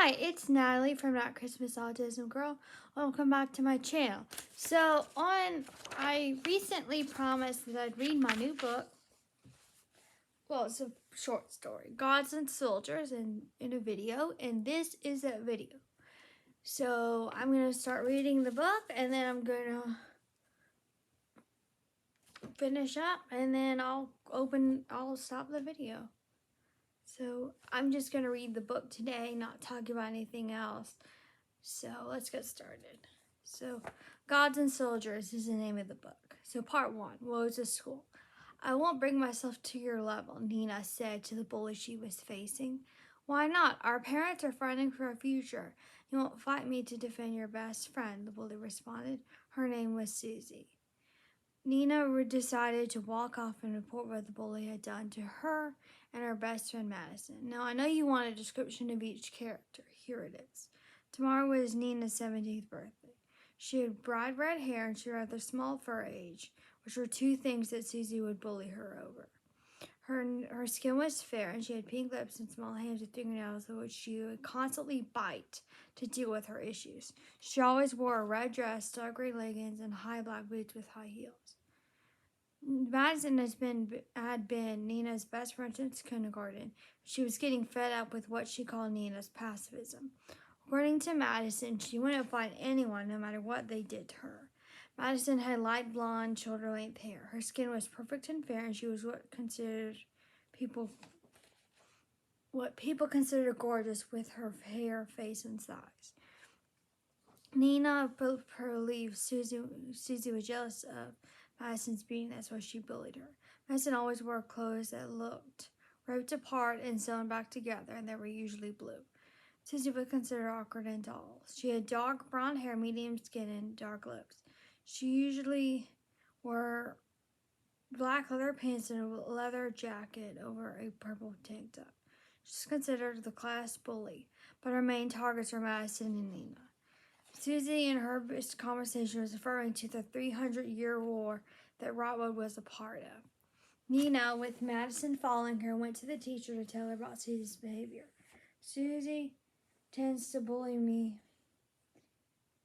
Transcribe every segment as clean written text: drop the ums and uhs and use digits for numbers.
Hi, it's Natalie from That Christmas Autism Girl. Welcome back to my channel. I recently promised that I'd read my new book. Well, it's a short story, Gods and Soldiers, in a video, and this is that video. So I'm going to start reading the book, and then I'm going to finish up, and then I'll stop the video. So I'm just going to read the book today, not talk about anything else. So let's get started. So Gods and Soldiers is the name of the book. So part 1, Woes of School. I won't bring myself to your level, Nina said to the bully she was facing. Why not? Our parents are fighting for our future. You won't fight me to defend your best friend, the bully responded. Her name was Susie. Nina decided to walk off and report what the bully had done to her and her best friend Madison. Now, I know you want a description of each character. Here it is. Tomorrow was Nina's 17th birthday. She had bright red hair and she was rather small for her age, which were two things that Susie would bully her over. Her skin was fair and she had pink lips and small hands with fingernails which she would constantly bite to deal with her issues. She always wore a red dress, dark gray leggings, and high black boots with high heels. Madison had been Nina's best friend since kindergarten. She was getting fed up with what she called Nina's pacifism. According to Madison, she wouldn't fight anyone no matter what they did to her. Madison had light blonde, shoulder-length hair. Her skin was perfect and fair, and she was what people considered gorgeous with her hair, face, and size. Nina believed Susie was jealous of Madison's beauty, that's why she bullied her. Madison always wore clothes that looked ripped apart and sewn back together, and they were usually blue. Susie was considered awkward and tall. She had dark brown hair, medium skin, and dark lips. She usually wore black leather pants and a leather jacket over a purple tank top. She's considered the class bully, but her main targets were Madison and Nina. Susie, in her conversation, was referring to the 300-year war that Rotwood was a part of. Nina, with Madison following her, went to the teacher to tell her about Susie's behavior. Susie tends to bully me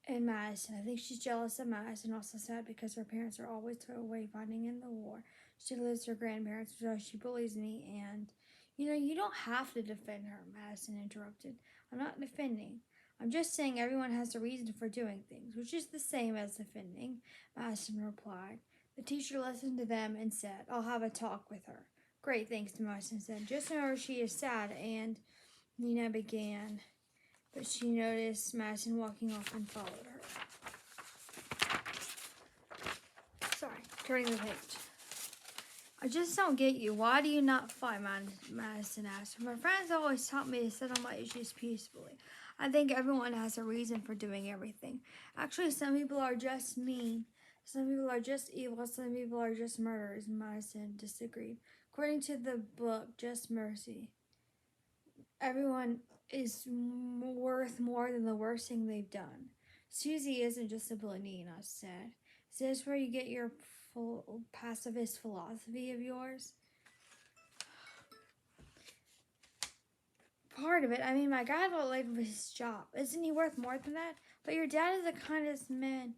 and Madison. I think she's jealous of Madison, also sad because her parents are always away fighting in the war. She lives with her grandparents, so she bullies me, and, you don't have to defend her, Madison interrupted. I'm not defending. I'm just saying everyone has a reason for doing things, which is the same as defending, Madison replied. The teacher listened to them and said, I'll have a talk with her. Great, thanks, Madison said. Just know she is sad, and Nina began, but she noticed Madison walking off and followed her. Sorry, turning the page. I just don't get you. Why do you not fight? Madison asked. My friends always taught me to settle my issues peacefully. I think everyone has a reason for doing everything. Actually, some people are just mean. Some people are just evil. Some people are just murderers. Madison disagreed. According to the book, Just Mercy, everyone is worth more than the worst thing they've done. Susie isn't just a bully, Nina said. Is this where you get your pacifist philosophy of yours? Part of it. I mean, my dad will leave his job. Isn't he worth more than that? But your dad is the kindest man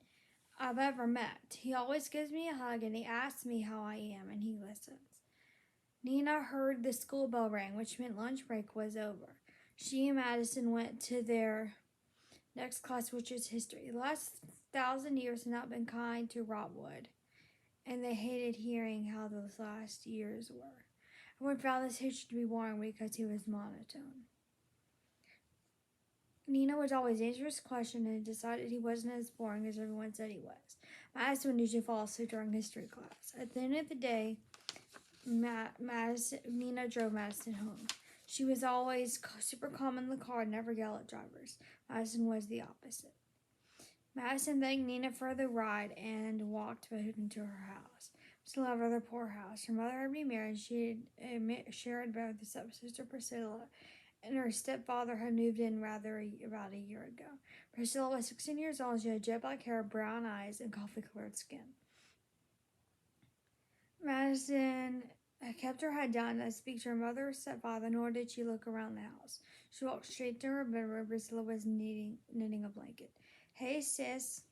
I've ever met. He always gives me a hug and he asks me how I am and he listens. Nina heard the school bell ring, which meant lunch break was over. She and Madison went to their next class, which is history. The last 1,000 years have not been kind to Rotwood, and they hated hearing how those last years were. Everyone found this teacher to be boring because he was monotone. Nina was always answering his question and decided he wasn't as boring as everyone said he was. Madison would usually fall asleep during history class. At the end of the day, Nina drove Madison home. She was always super calm in the car and never yelled at drivers. Madison was the opposite. Madison thanked Nina for the ride and walked into her house. Still have their poor house. Her mother had remarried. She had shared a bed with her stepsister Priscilla, and her stepfather had moved in about a year ago. Priscilla was 16 years old. She had jet black hair, brown eyes, and coffee-colored skin. Madison kept her head down and did not speak to her mother or stepfather, nor did she look around the house. She walked straight to her bed where Priscilla was knitting a blanket. "Hey, sis,"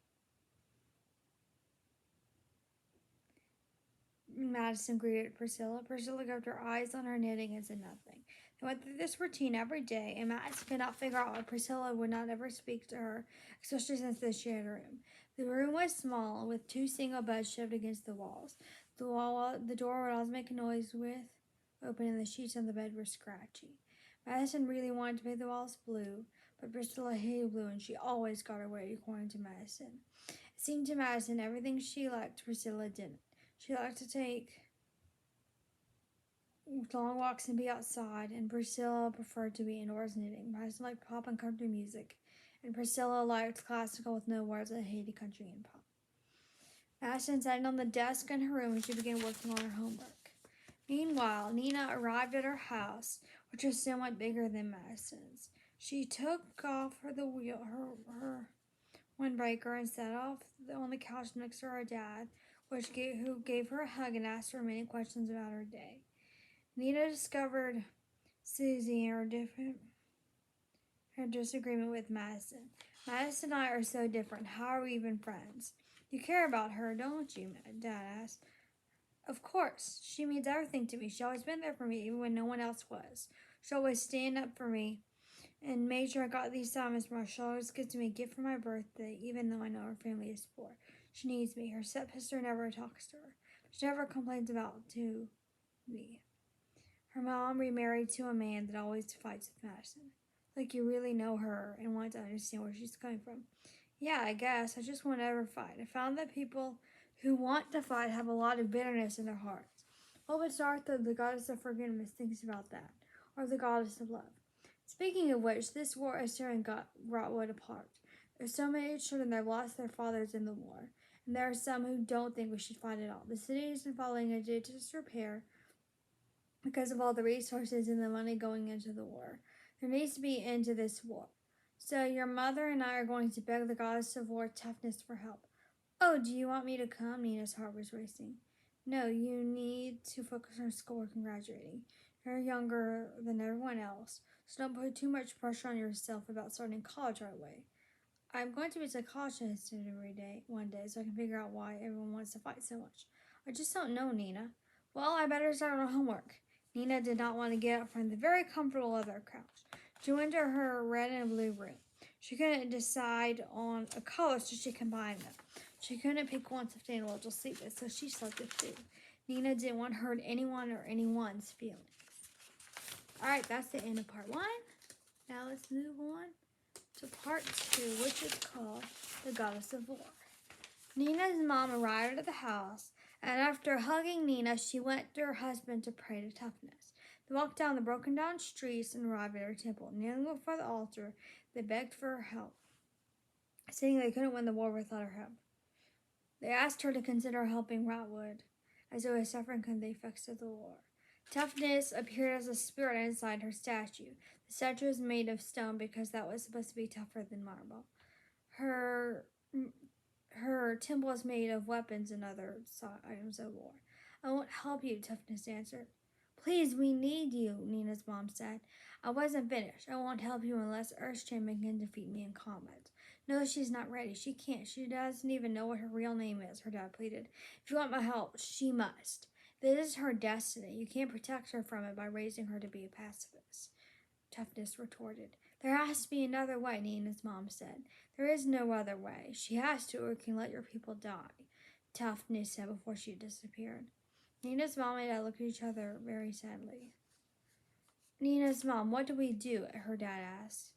Madison greeted Priscilla. Priscilla kept her eyes on her knitting and said nothing. They went through this routine every day, and Madison could not figure out why Priscilla would not ever speak to her, especially since they shared a room. The room was small, with 2 single beds shoved against the walls. The door would always make a noise with open, and the sheets on the bed were scratchy. Madison really wanted to paint the walls blue, but Priscilla hated blue, and she always got her way, according to Madison. It seemed to Madison everything she liked, Priscilla didn't. She liked to take long walks and be outside, and Priscilla preferred to be indoors knitting. Madison liked pop and country music, and Priscilla liked classical with no words and hated country and pop. Madison sat on the desk in her room and she began working on her homework. Meanwhile, Nina arrived at her house, which was somewhat bigger than Madison's. She took off her windbreaker and sat off on the couch next to her dad, who gave her a hug and asked her many questions about her day. Nina discovered Susie and her disagreement with Madison. "Madison and I are so different. How are we even friends?" "You care about her, don't you?" Dad asked. "Of course. She means everything to me. She's always been there for me, even when no one else was. She always stand up for me and made sure I got these diamonds from her. She always gives me a gift for my birthday, even though I know her family is poor. She needs me. Her stepsister never talks to her. She never complains about to me. Her mom remarried to a man that always fights with Madison. Like you really know her and want to understand where she's coming from." "Yeah, I guess. I just won't ever fight. I found that people who want to fight have a lot of bitterness in their hearts." "What would Arthur, the goddess of forgiveness, thinks about that? Or the goddess of love? Speaking of which, this war is tearing Rotwood apart. There's so many children that have lost their fathers in the war, and there are some who don't think we should fight at all. The city isn't following a disrepair because of all the resources and the money going into the war. There needs to be an end to this war. So your mother and I are going to beg the goddess of war toughness for help." "Oh, do you want me to come?" Nina's heart was racing. "No, you need to focus on schoolwork and graduating. You're younger than everyone else, so don't put too much pressure on yourself about starting college right away." "I'm going to be a psychologist one day, so I can figure out why everyone wants to fight so much. I just don't know, Nina." "Well, I better start on homework." Nina did not want to get up from the very comfortable leather couch. She went to her red and blue room. She couldn't decide on a color, so she combined them. She couldn't pick one sustainable to sleep with, so she selected two. Nina didn't want to hurt anyone or anyone's feelings. Alright, that's the end of part 1. Now let's move on to part 2, which is called The Goddess of War. Nina's mom arrived at the house, and after hugging Nina, she went to her husband to pray to toughness. They walked down the broken down streets and arrived at her temple. Kneeling before the altar, they begged for her help, saying they couldn't win the war without her help. They asked her to consider helping Rotwood, as it was suffering from the effects of the war. Toughness appeared as a spirit inside her statue. The statue was made of stone because that was supposed to be tougher than marble. Her temple was made of weapons and other items of war. "I won't help you," Toughness answered. "Please, we need you," Nina's mom said. "I wasn't finished. I won't help you unless Earthshaman can defeat me in combat." "No, she's not ready. She can't. She doesn't even know what her real name is," her dad pleaded. "If you want my help, she must. This is her destiny. You can't protect her from it by raising her to be a pacifist," Toughness retorted. "There has to be another way," Nina's mom said. "There is no other way. She has to, or we can let your people die," Toughness said before she disappeared. Nina's mom and dad looked at each other very sadly. "Nina's mom, what do we do?" her dad asked.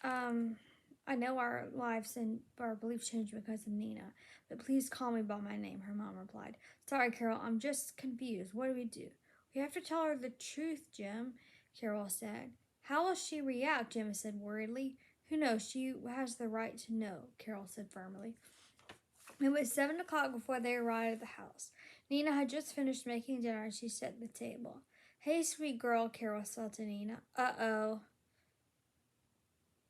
"I know our lives and our beliefs changed because of Nina, but please call me by my name," her mom replied. "Sorry, Carol, I'm just confused. What do we do?" "We have to tell her the truth, Jim," Carol said. "How will she react?" Jim said worriedly. "Who knows? She has the right to know," Carol said firmly. It was 7 o'clock before they arrived at the house. Nina had just finished making dinner and she set the table. "Hey, sweet girl," Carol said to Nina. "Uh-oh,"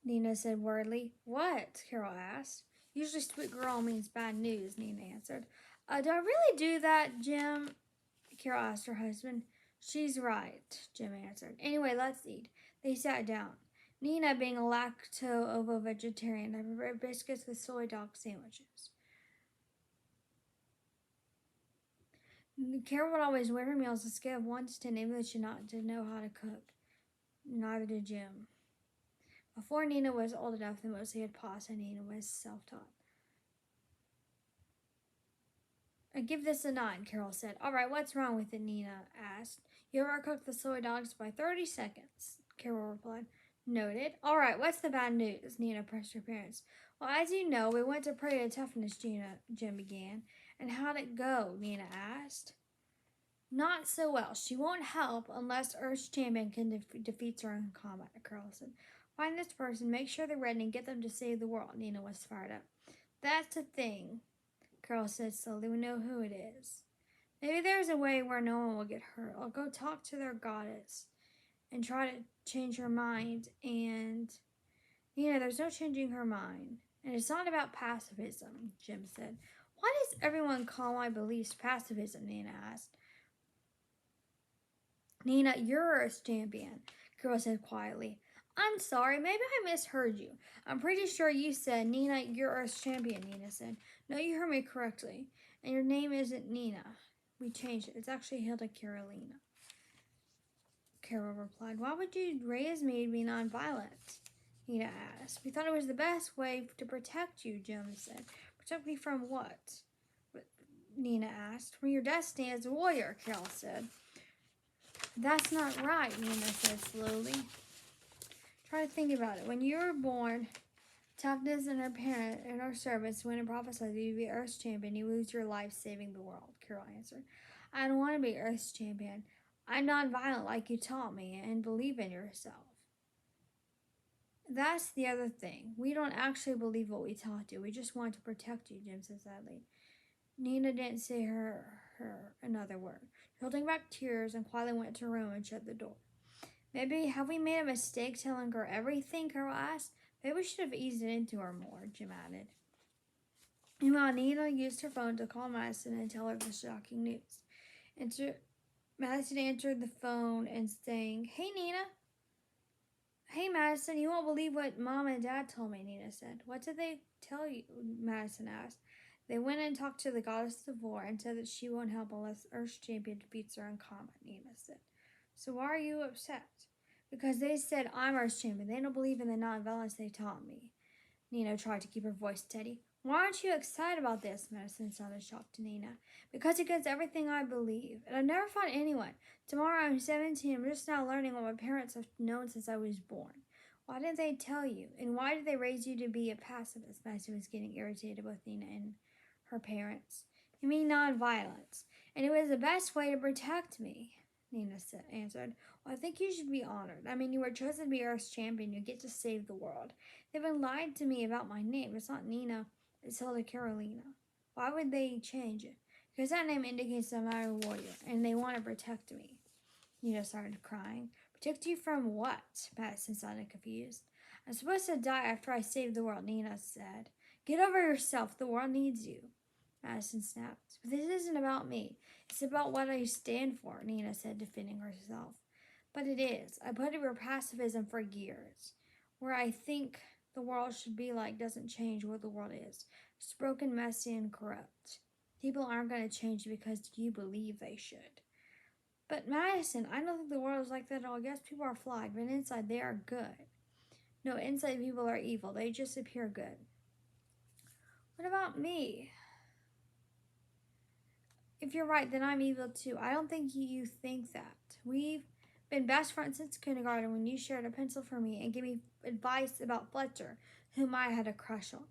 Nina said worriedly. "What?" Carol asked. "Usually sweet girl means bad news," Nina answered. Do I really do that, Jim?" Carol asked her husband. She's right, Jim answered. Anyway, let's eat. They sat down. Nina, being a lacto-ovo vegetarian, had prepared biscuits with soy dog sandwiches. Carol would always weigh her meals on a scale of 1 to 10, even though she didn't know how to cook. Neither did Jim. Before Nina was old enough, they mostly had pasta, and Nina was self-taught. I give this a 9, Carol said. All right, what's wrong with it, Nina asked. You overcooked the soy dogs by 30 seconds, Carol replied. Noted. All right, what's the bad news? Nina pressed her parents. Well, as you know, we went to Parade of Toughness, Jim began. And how'd it go? Nina asked. Not so well. She won't help unless Earth's champion can defeat her in combat, Carol said. Find this person, make sure they're ready, and get them to save the world. Nina was fired up. That's the thing, Carol said slowly. We know who it is. Maybe there's a way where no one will get hurt. I'll go talk to their goddess and try to change her mind. And, there's no changing her mind. And it's not about pacifism, Jim said. Why does everyone call my beliefs pacifism? Nina asked. Nina, you're Earth's champion, Carol said quietly. I'm sorry, maybe I misheard you. I'm pretty sure you said, Nina, you're Earth's champion, Nina said. No, you heard me correctly. And your name isn't Nina. We changed it. It's actually Hilda Carolina. Carol replied. Why would you raise me to be nonviolent? Nina asked. We thought it was the best way to protect you, Jim said. Protect me from what? Nina asked. From your destiny as a warrior, Carol said. That's not right, Nina said slowly. Try to think about it. When you were born, toughness and her parent and her servants went and prophesied that you'd be Earth's champion. You lose your life saving the world, Carol answered. I don't want to be Earth's champion. I'm nonviolent like you taught me and believe in yourself. That's the other thing. We don't actually believe what we taught you. We just want to protect you, Jim said sadly. Nina didn't say her another word. Holding back tears and quietly went to her room and shut the door. Maybe have we made a mistake telling her everything? Carol asked. Maybe we should have eased it into her more, Jim added. Meanwhile, Nina used her phone to call Madison and tell her the shocking news. Madison answered the phone and saying, Hey, Nina. Hey, Madison, you won't believe what Mom and Dad told me, Nina said. What did they tell you? Madison asked. They went and talked to the goddess of war and said that she won't help unless Earth's champion defeats her in combat, Nina said. So why are you upset? Because they said I'm Earth's champion. They don't believe in the nonviolence they taught me. Nina tried to keep her voice steady. Why aren't you excited about this? Madison sounded shocked to Nina. Because against everything I believe. And I've never fought anyone. Tomorrow I'm 17. I'm just now learning what my parents have known since I was born. Why didn't they tell you? And why did they raise you to be a pacifist? Madison was getting irritated with Nina and her parents. You mean nonviolence. And it was the best way to protect me, Nina answered. Well, I think you should be honored. I mean, you were chosen to be Earth's champion. You get to save the world. They've been lied to me about my name. It's not Nina. It's Hilda Carolina. Why would they change it? Because that name indicates that I'm a warrior, and they want to protect me. Nina started crying. Protect you from what? Madison sounded confused. I'm supposed to die after I save the world, Nina said. Get over yourself. The world needs you. Madison snapped. But this isn't about me. It's about what I stand for, Nina said, defending herself. But it is. I put up for pacifism for years. Where I think the world should be like doesn't change what the world is. It's broken, messy, and corrupt. People aren't going to change because you believe they should. But Madison, I don't think the world is like that at all. Yes, people are flawed, but inside they are good. No, inside people are evil. They just appear good. What about me? If you're right, then I'm evil too. I don't think you think that. We've been best friends since kindergarten when you shared a pencil for me and gave me advice about Fletcher, whom I had a crush on.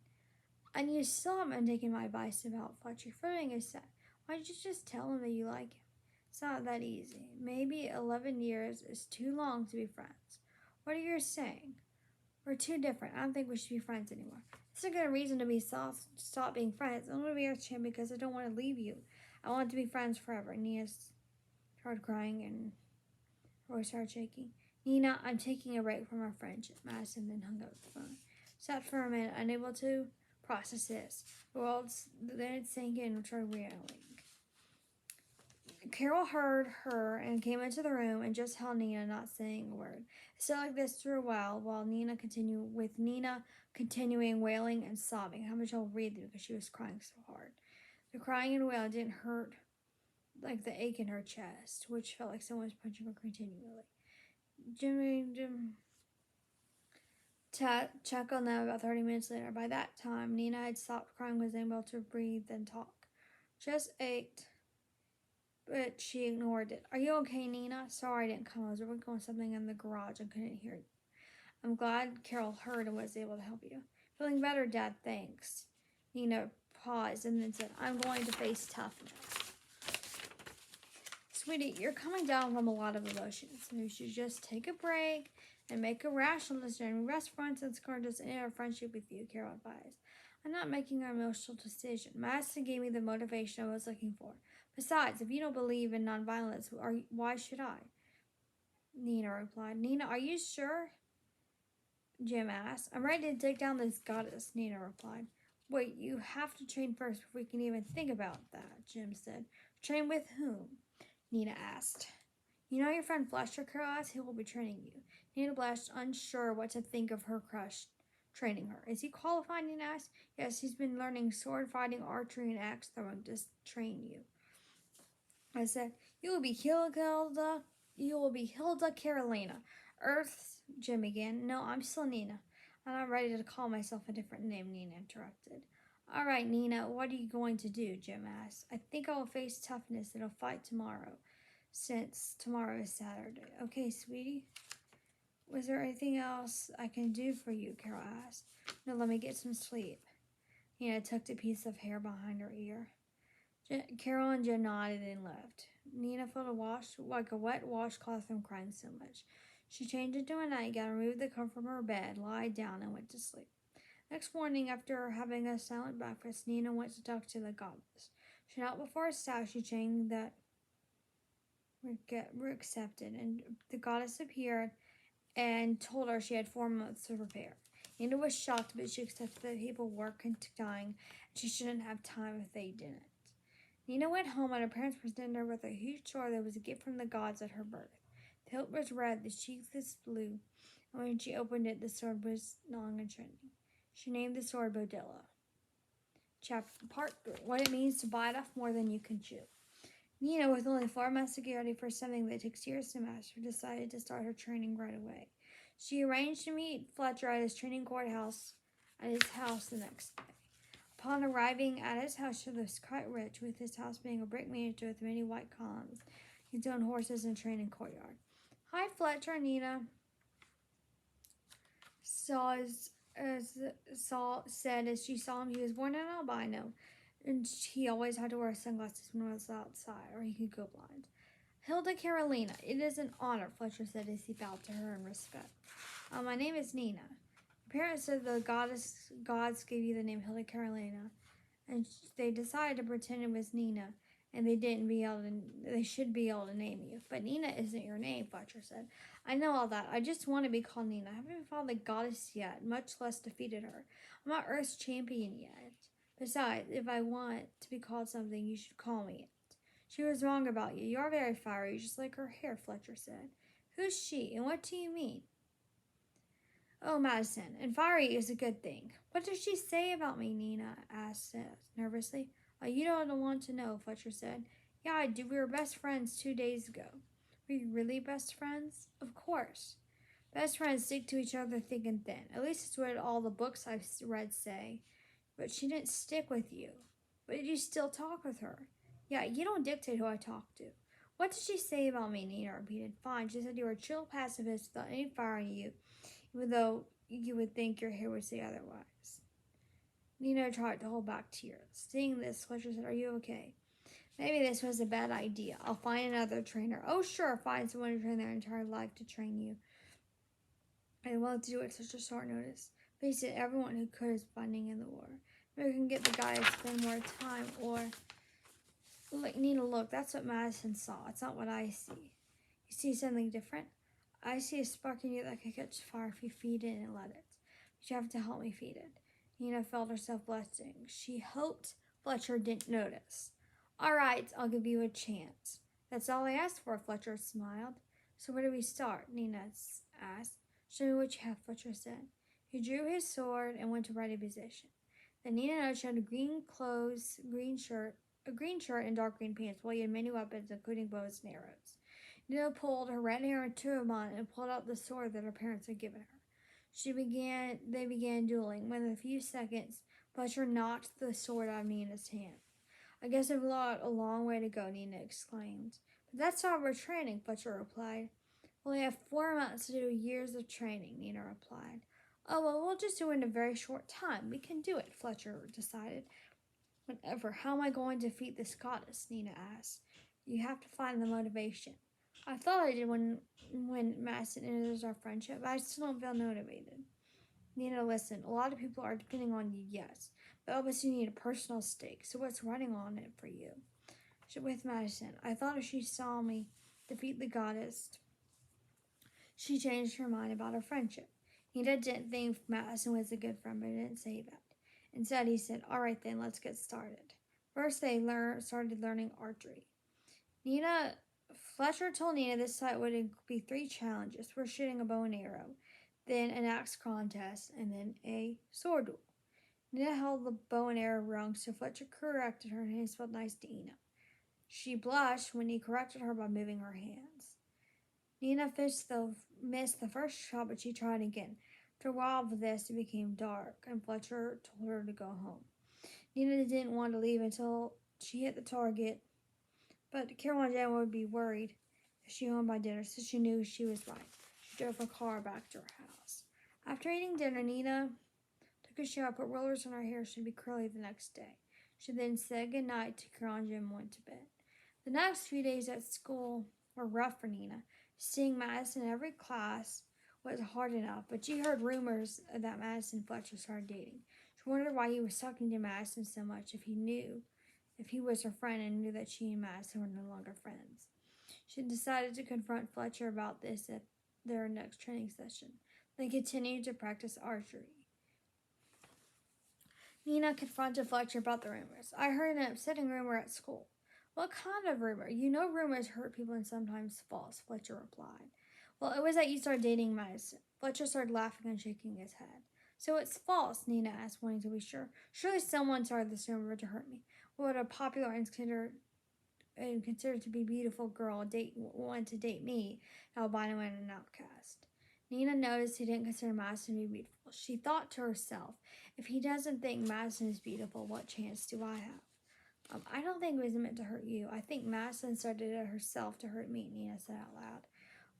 And you still haven't taken my advice about Fletcher. Flirting is sad. Why don't you just tell him that you like him? It's not that easy. Maybe 11 years is too long to be friends. What are you saying? We're too different. I don't think we should be friends anymore. It's a good reason to stop being friends. I'm going to be Earth's champion because I don't want to leave you. I want to be friends forever. Nina started crying and her voice started shaking. Nina, I'm taking a break from our friendship. Madison then hung up the phone. Sat for a minute, unable to process this. The world then it sank in and started reeling. Carol heard her and came into the room and just held Nina, not saying a word. It stayed like this for a while Nina continuing wailing and sobbing. How much I'll breathe because she was crying so hard. The crying and wailing didn't hurt like the ache in her chest, which felt like someone was punching her continually. Jim chuckled now about 30 minutes later. By that time, Nina had stopped crying, was able to breathe and talk. Just ached, but she ignored it. Are you okay, Nina? Sorry I didn't come. I was working on something in the garage and couldn't hear you. I'm glad Carol heard and was able to help you. Feeling better, Dad, thanks. Nina paused and then said, I'm going to face toughness. Sweetie, you're coming down from a lot of emotions. You should just take a break and make a rational decision. Rest, for instance, just end our friendship with you, Carol advised. I'm not making an emotional decision. Madison gave me the motivation I was looking for. Besides, if you don't believe in nonviolence, why should I? Nina replied. Nina, are you sure? Jim asked. I'm ready to take down this goddess, Nina replied. Wait, you have to train first before we can even think about that, Jim said. Train with whom? Nina asked. You know your friend Fletcher, Carol asked? He will be training you. Nina blushed, unsure what to think of her crush training her. Is he qualified? Nina asked. Yes, he's been learning sword fighting, archery, and axe throwing to train you. I said, You will be Hilda Carolina. Earth's Jim again. No, I'm still Nina. I'm not ready to call myself a different name, Nina interrupted. All right, Nina, what are you going to do? Jim asked. I think I will face toughness and I'll fight tomorrow, since tomorrow is Saturday. Okay, sweetie? Was there anything else I can do for you? Carol asked. No, let me get some sleep. Nina tucked a piece of hair behind her ear. Carol and Jim nodded and left. Nina felt like a wet washcloth from crying so much. She changed into a nightgown, removed the cover from her bed, lied down, and went to sleep. Next morning, after having a silent breakfast, Nina went to talk to the goddess. She knelt before a statue, saying that were accepted, and the goddess appeared and told her she had 4 months to prepare. Nina was shocked, but she accepted that people were dying, and she shouldn't have time if they didn't. Nina went home, and her parents presented her with a huge sword that was a gift from the gods at her birth. The hilt was red, the sheath was blue, and when she opened it, the sword was long and shiny. She named the sword Bodilla. Part 3. What it means to bite off more than you can chew. Nina, with only 4 months to get ready for something that takes years to master, decided to start her training right away. She arranged to meet Fletcher at his training courthouse at his house the next day. Upon arriving at his house, she was quite rich, with his house being a brick miniature with many white columns, his own horses, and training courtyard. Hi, Fletcher, Nina said as she saw him. He was born an albino, and he always had to wear sunglasses when he was outside, or he could go blind. Hilda Carolina, it is an honor, Fletcher said as he bowed to her in respect. My name is Nina. Your parents said the gods gave you the name Hilda Carolina, and they decided to pretend it was Nina, and they should be able to name you. But Nina isn't your name, Fletcher said. I know all that. I just want to be called Nina. I haven't even fought the goddess yet, much less defeated her. I'm not Earth's champion yet. Besides, if I want to be called something, you should call me it. She was wrong about you. You are very fiery, just like her hair, Fletcher said. Who's she, and what do you mean? Oh, Madison, and fiery is a good thing. What does she say about me? Nina asked nervously. You don't want to know, Fletcher said. Yeah, I do. We were best friends 2 days ago. Were you really best friends? Of course. Best friends stick to each other thick and thin. At least it's what all the books I've read say. But she didn't stick with you. But you still talk with her. Yeah, you don't dictate who I talk to. What did she say about me? Nina repeated. Fine. She said you were a chill pacifist without any fire in you, even though you would think your hair would say otherwise. Nina tried to hold back tears. Seeing this, Fletcher said, Are you okay? Maybe this was a bad idea. I'll find another trainer. Oh, sure, find someone to train their entire life to train you. I didn't want to do it such a short notice. Face it, everyone who could is fighting in the war. Maybe we can get the guy to spend more time, or... Nina, look, that's what Madison saw. It's not what I see. You see something different? I see a spark in you that can catch fire if you feed it and let it. But you have to help me feed it. Nina felt herself blushing. She hoped Fletcher didn't notice. All right, I'll give you a chance. That's all I asked for, Fletcher smiled. So where do we start? Nina asked. Show me what you have, Fletcher said. He drew his sword and went to ready position. Then Nina noticed he had green clothes, a green shirt, and dark green pants, while he had many weapons, including bows and arrows. Nina pulled her red hair into a bun and pulled out the sword that her parents had given her. They began dueling. Within a few seconds, Fletcher knocked the sword out of Nina's hand. I guess I've got a long way to go, Nina exclaimed. But that's not our training, Fletcher replied. Well, we have 4 months to do years of training, Nina replied. Oh, well, we'll just do it in a very short time. We can do it, Fletcher decided. Whatever, how am I going to defeat this goddess? Nina asked. You have to find the motivation. I thought I did when Madison enters our friendship, but I still don't feel motivated. Nina, listen, a lot of people are depending on you, yes, but obviously you need a personal stake, so what's running on it for you? With Madison, I thought if she saw me defeat the goddess, she changed her mind about our friendship. Nina didn't think Madison was a good friend, but he didn't say that. Instead, he said, all right then, let's get started. First, they started learning archery. Fletcher told Nina this site would be 3 challenges. First, shooting a bow and arrow, then an axe contest, and then a sword duel. Nina held the bow and arrow wrong, so Fletcher corrected her, and his felt nice to Nina. She blushed when he corrected her by moving her hands. Nina missed the first shot, but she tried again. After a while of this, it became dark, and Fletcher told her to go home. Nina didn't want to leave until she hit the target, but Caroline Jan would be worried if she home by dinner, so she knew she was right. She drove her car back to her house. After eating dinner, Nina took a shower, put rollers in her hair so she'd be curly the next day. She then said goodnight to Caroline Jan and went to bed. The next few days at school were rough for Nina. Seeing Madison in every class was hard enough, but she heard rumors that Madison and Fletcher started dating. She wondered why he was talking to Madison so much if he was her friend and knew that she and Madison were no longer friends. She decided to confront Fletcher about this at their next training session. They continued to practice archery. Nina confronted Fletcher about the rumors. I heard an upsetting rumor at school. What kind of rumor? You know rumors hurt people and sometimes false, Fletcher replied. Well, it was that you started dating Madison. Fletcher started laughing and shaking his head. So it's false, Nina asked, wanting to be sure. Surely someone started this rumor to hurt me. What a popular and considered to be beautiful girl wanted to date me, an albino and an outcast. Nina noticed he didn't consider Madison to be beautiful. She thought to herself, if he doesn't think Madison is beautiful, what chance do I have? I don't think it was meant to hurt you. I think Madison started it herself to hurt me, Nina said out loud.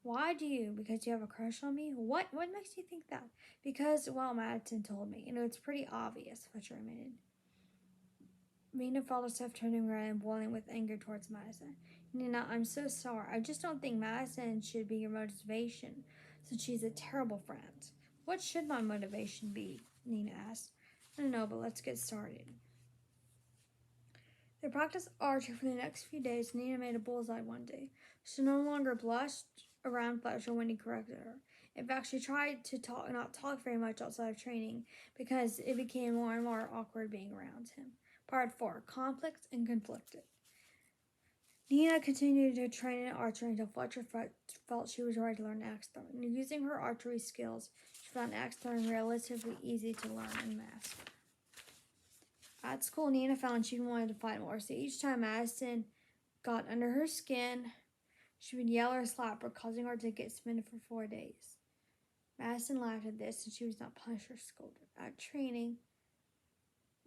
Why do you? Because you have a crush on me? What makes you think that? Because, well, Madison told me. It's pretty obvious, Fletcher admitted. Nina felt herself turning red and boiling with anger towards Madison. Nina, I'm so sorry. I just don't think Madison should be your motivation, since she's a terrible friend. What should my motivation be? Nina asked. I don't know, but let's get started. They practiced archery for the next few days. Nina made a bullseye one day. She no longer blushed around Fletcher when he corrected her. In fact, she tried to not talk very much outside of training because it became more and more awkward being around him. Part 4. Conflict and Conflicted. Nina continued to train in archery until Fletcher felt she was ready to learn axe throwing. Using her archery skills, she found axe throwing relatively easy to learn and master. At school, Nina found she wanted to fight more, so each time Madison got under her skin, she would yell or slap her, causing her to get suspended for 4 days. Madison laughed at this, and she was not punished or scolded. At training,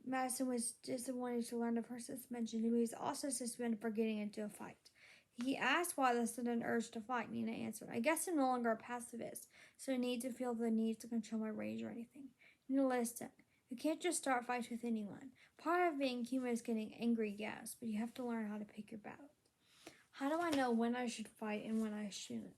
Madison was disappointed to learn of her suspension. He was also suspended for getting into a fight. He asked why the sudden urge to fight. Nina answered, I guess I'm no longer a pacifist, so I need to feel the need to control my rage or anything. Nina, listen. You can't just start fights with anyone. Part of being human is getting angry, yes, but you have to learn how to pick your battles. How do I know when I should fight and when I shouldn't?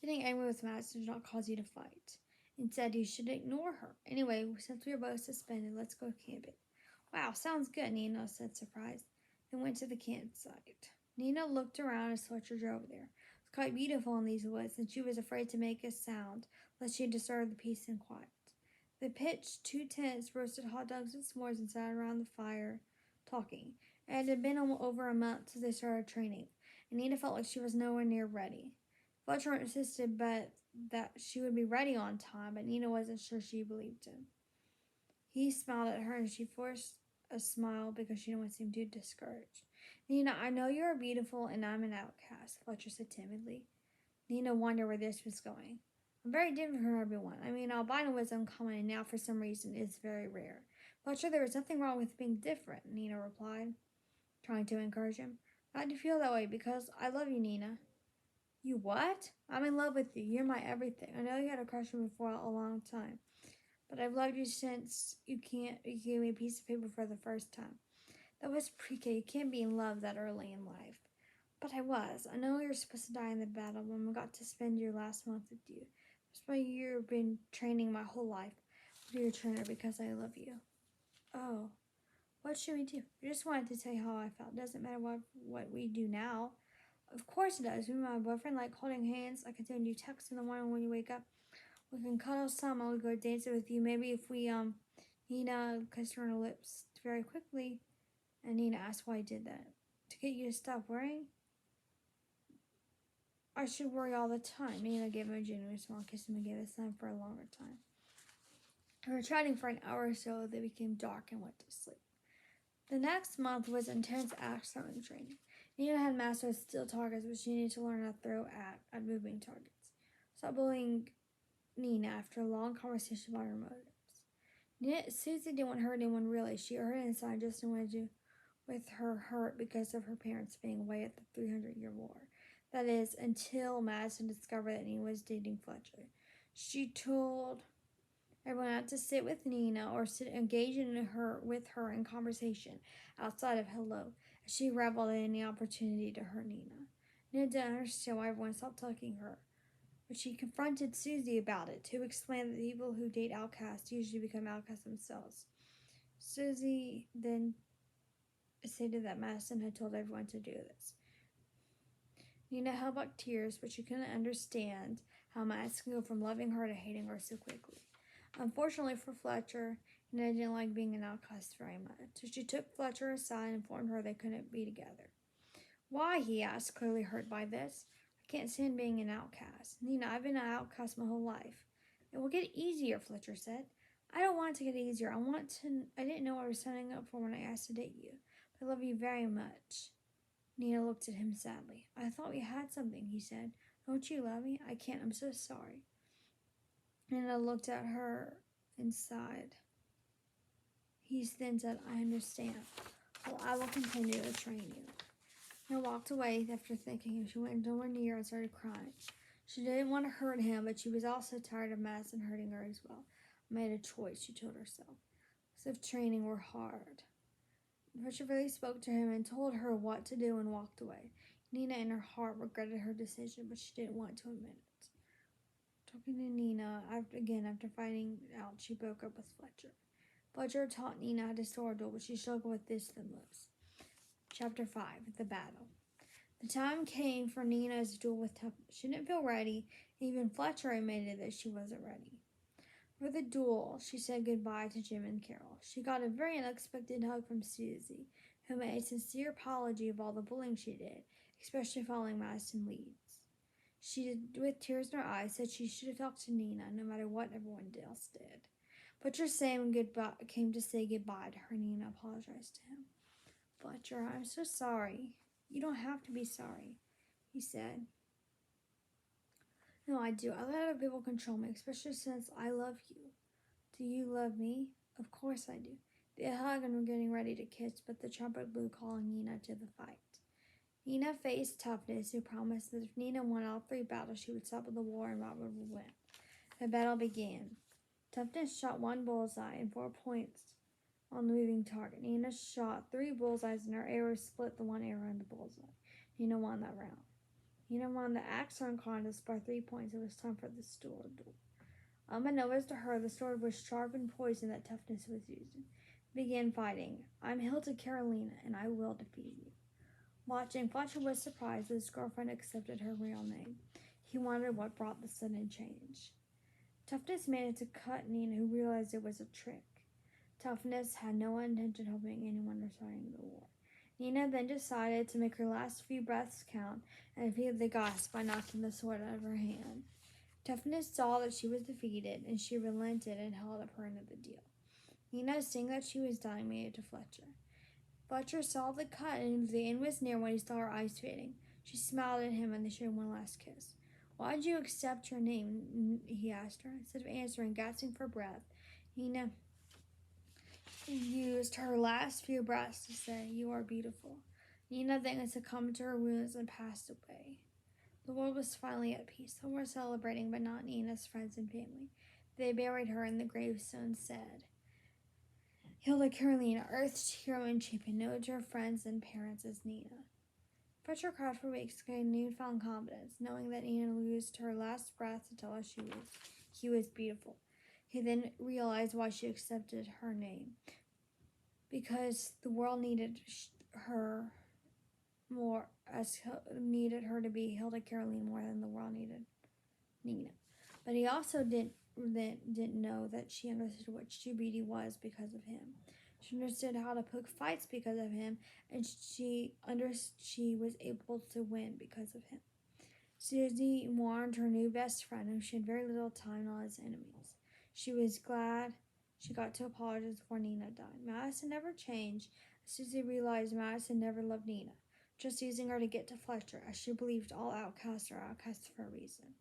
Getting angry with Madison does not cause you to fight. Instead, you should ignore her. Anyway, since we are both suspended, let's go camping. Wow, sounds good, Nina said, surprised. They went to the campsite. Nina looked around as Fletcher drove there. It was quite beautiful in these woods, and she was afraid to make a sound, lest she disturb the peace and quiet. They pitched 2 tents, roasted hot dogs and s'mores, and sat around the fire, talking. It had been over a month since they started training, and Nina felt like she was nowhere near ready. Fletcher insisted that she would be ready on time, but Nina wasn't sure she believed him. He smiled at her, and she forced a smile because she didn't seem too discouraged. Nina, I know you are beautiful, and I'm an outcast, Fletcher said timidly. Nina wondered where this was going. I'm very different from everyone. I mean, albino was uncommon, and now for some reason it's very rare. Fletcher, there was nothing wrong with being different, Nina replied, trying to encourage him. Glad you feel that way because I love you, Nina. You what? I'm in love with you. You're my everything. I know you had a crush on me for a long time, but I've loved you since you gave me a piece of paper for the first time. That was pre-K. You can't be in love that early in life. But I was. I know you're supposed to die in the battle when we got to spend your last month with you. That's why you've been training my whole life. I'll be your trainer because I love you. Oh, what should we do? I just wanted to tell you how I felt. Doesn't matter what we do now. Of course it does. Me and my boyfriend like holding hands. I can send you texts in the morning when you wake up. We can cuddle some. I'll go dancing with you. Maybe if we Nina kissed her on her lips very quickly, and Nina asked why I did that. To get you to stop worrying? I should worry all the time. Nina gave him a genuine small kiss and gave the sun for a longer time. They were chatting for an hour or so. They became dark and went to sleep. The next month was intense axe throwing training. Nina had mastered steel targets, but she needed to learn how to throw at moving targets. Stop bullying Nina after a long conversation about her motives. Susie didn't want to hurt anyone really. She hurt inside just wanted to with her hurt because of her parents being away at the 300-year war. That is, until Madison discovered that Nina was dating Fletcher. She told everyone not to sit with Nina or engage with her in conversation outside of hello, as she reveled in any opportunity to hurt Nina. Nina didn't understand why everyone stopped talking to her, but she confronted Susie about it to explain that people who date outcasts usually become outcasts themselves. Susie then stated that Madison had told everyone to do this. Nina held back tears, but she couldn't understand how Madison could go from loving her to hating her so quickly. Unfortunately for Fletcher, Nina didn't like being an outcast very much, so she took Fletcher aside and informed her they couldn't be together. Why? He asked, clearly hurt by this. I can't stand being an outcast. Nina, I've been an outcast my whole life. It will get easier, Fletcher said. I don't want it to get easier. I didn't know what I was signing up for when I asked to date you, but I love you very much. Nina looked at him sadly. I thought we had something, he said. Don't you love me? I can't. I'm so sorry. Nina looked at her and sighed. He then said, I understand. Well, I will continue to train you. Nina walked away after thanking him. She went nowhere near and started crying. She didn't want to hurt him, but she was also tired of Madison hurting her as well. I made a choice, she told herself. As if training were hard. Fletcher really spoke to him and told her what to do and walked away. Nina in her heart regretted her decision, but she didn't want to admit it. Talking to Nina, after finding out, she broke up with Fletcher. Fletcher taught Nina how to throw a duel, but she struggled with this the most. Chapter 5, The Battle. The time came for Nina's duel with Toughness. She didn't feel ready. Even Fletcher admitted that she wasn't ready. For the duel, she said goodbye to Jim and Carol. She got a very unexpected hug from Susie, who made a sincere apology of all the bullying she did, especially following Madison Leeds. She, with tears in her eyes, said she should have talked to Nina, no matter what everyone else did. Fletcher came to say goodbye to her. Nina apologized to him. Fletcher, I'm so sorry. You don't have to be sorry, he said. No, I do. I let other people control me, especially since I love you. Do you love me? Of course I do. They hug and were getting ready to kiss, but the trumpet blew, calling Nina to the fight. Nina faced Toughness, who promised that if Nina won all 3 battles, she would stop the war and Robert would win. The battle began. Toughness shot 1 bullseye and 4 points on the moving target. Nina shot 3 bullseyes and her arrows split the 1 arrow in the bullseye. Nina won that round. Nina won the axe throwing contest by 3 points. It was time for the sword duel. Unbeknownst to her, the sword was sharp and poisoned that Toughness was using. Began fighting. I'm Hilda Carolina, and I will defeat you. Watching, Fletcher was surprised that his girlfriend accepted her real name. He wondered what brought the sudden change. Toughness managed to cut Nina, who realized it was a trick. Toughness had no intention of helping anyone or starting the war. Nina then decided to make her last few breaths count and defeat the goddess by knocking the sword out of her hand. Toughness saw that she was defeated, and she relented and held up her end of the deal. Nina, seeing that she was dying, made it to Fletcher. Fletcher saw the cut, and the end was near when he saw her eyes fading. She smiled at him, and they shared one last kiss. "Why did you accept your name?" he asked her. Instead of answering, gasping for breath, Nina used her last few breaths to say, "You are beautiful." Nina then succumbed to her wounds and passed away. The world was finally at peace. Some were celebrating, but not Nina's friends and family. They buried her, and the gravestone said, "Hilda Carolina, Earth's hero and champion, known to her friends and parents as Nina." Fletcher cried for weeks, gained newfound confidence, knowing that Nina used her last breath to tell her he was beautiful. He then realized why she accepted her name. Because the world needed her needed her to be Hilda Caroline more than the world needed Nina. But he also didn't know that she understood what true beauty was because of him. She understood how to pick fights because of him, and she was able to win because of him. Susie mourned her new best friend, whom she had very little time on as enemies. She was glad she got to apologize before Nina died. Madison never changed. Susie realized Madison never loved Nina, just using her to get to Fletcher, as she believed all outcasts are outcasts for a reason.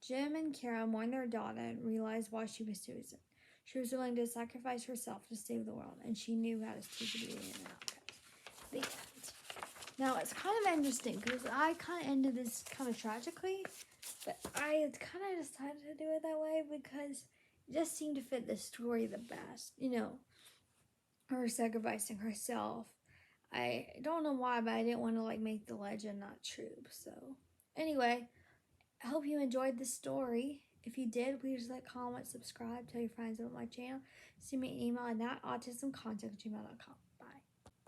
Jim and Kara mourned their daughter and realized why she was Susan. She was willing to sacrifice herself to save the world, and she knew how to save the beauty and outcast. The end. Now, it's kind of interesting because I kind of ended this kind of tragically, but I kind of decided to do it that way because it just seemed to fit the story the best. Her sacrificing herself. I don't know why, but I didn't want to make the legend not true. So, anyway, I hope you enjoyed this story. If you did, please like, comment, subscribe, tell your friends about my channel. Send me an email at autismcontact@gmail.com.